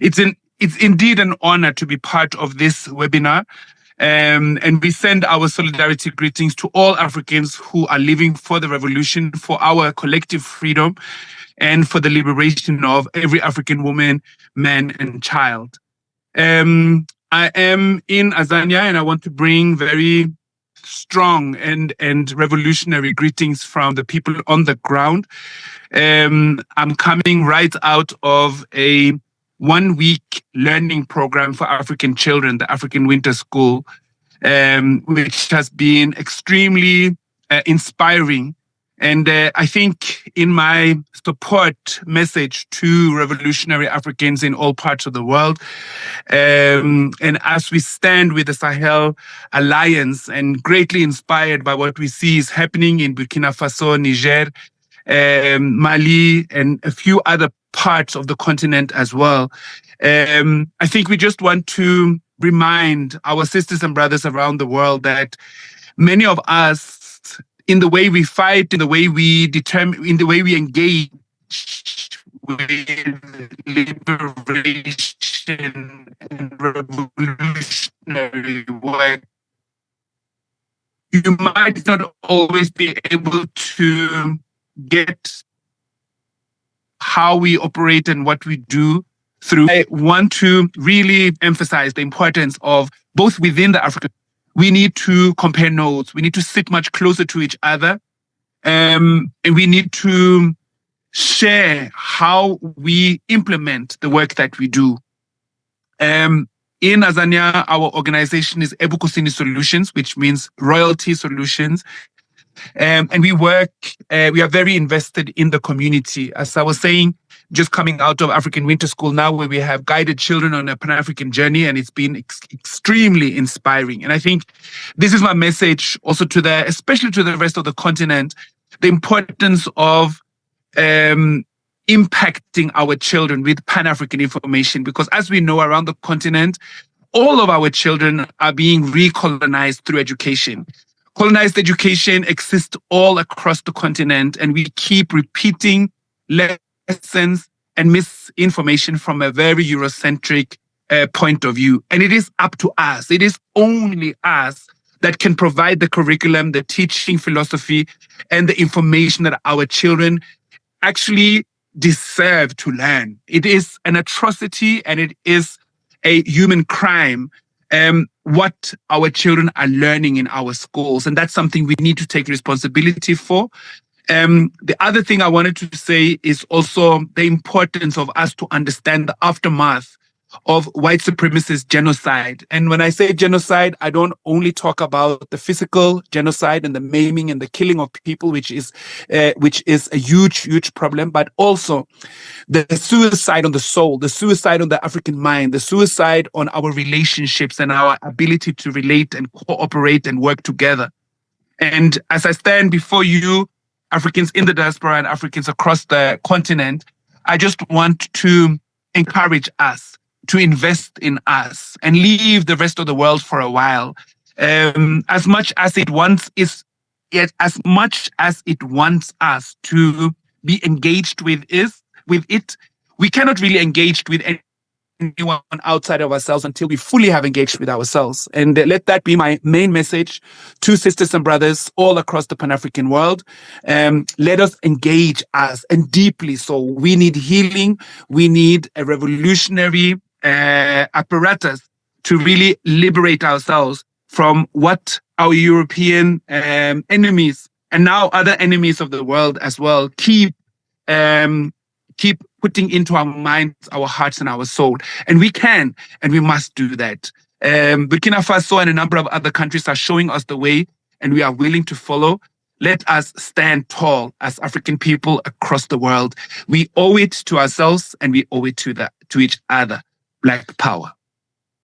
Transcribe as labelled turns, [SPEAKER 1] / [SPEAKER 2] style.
[SPEAKER 1] It's indeed an honor to be part of this webinar. And we send our solidarity greetings to all Africans who are living for the revolution, for our collective freedom, and for the liberation of every African woman, man, and child. I am in Azania, and I want to bring very strong and revolutionary greetings from the people on the ground. I'm coming right out of a 1-week learning program for African children, the African Winter School, which has been extremely inspiring. And I think in my support message to revolutionary Africans in all parts of the world, and as we stand with the Sahel Alliance and greatly inspired by what we see is happening in Burkina Faso, Niger, Mali, and a few other parts of the continent as well. I think we just want to remind our sisters and brothers around the world that many of us, in the way we fight, in the way we determine, in the way we engage with liberation and revolutionary work, you might not always be able to get how we operate and what we do through. I want to really emphasize the importance of both within the African. We need to compare notes. We need to sit much closer to each other. And we need to share how we implement the work that we do. In Azania, our organization is Ebukini Solutions, which means royalty solutions. And we work, we are very invested in the community. As I was saying, just coming out of African Winter School now, where we have guided children on a Pan-African journey, and it's been extremely inspiring. And I think this is my message also especially to the rest of the continent, the importance of impacting our children with Pan-African information, because as we know around the continent, all of our children are being recolonized through education. Colonized education exists all across the continent, and we keep repeating lessons and misinformation from a very Eurocentric point of view. And it is up to us. It is only us that can provide the curriculum, the teaching philosophy, and the information that our children actually deserve to learn. It is an atrocity and it is a human crime what our children are learning in our schools. And that's something we need to take responsibility for. The other thing I wanted to say is also the importance of us to understand the aftermath of white supremacist genocide. And when I say genocide, I don't only talk about the physical genocide and the maiming and the killing of people, which is a huge, huge problem, but also the suicide on the soul, the suicide on the African mind, the suicide on our relationships and our ability to relate and cooperate and work together. And as I stand before you, Africans in the diaspora and Africans across the continent, I just want to encourage us to invest in us and leave the rest of the world for a while. As much as it wants us to be engaged with it, we cannot really engage with anyone outside of ourselves until we fully have engaged with ourselves. And let that be my main message to sisters and brothers all across the Pan-African world. Let us engage us, and deeply so. We need healing. We need a revolutionary apparatus to really liberate ourselves from what our European enemies and now other enemies of the world as well keep putting into our minds, our hearts, and our soul. And we can, and we must do that. Burkina Faso and a number of other countries are showing us the way, and we are willing to follow. Let us stand tall as African people across the world. We owe it to ourselves, and we owe it to each other. Black power.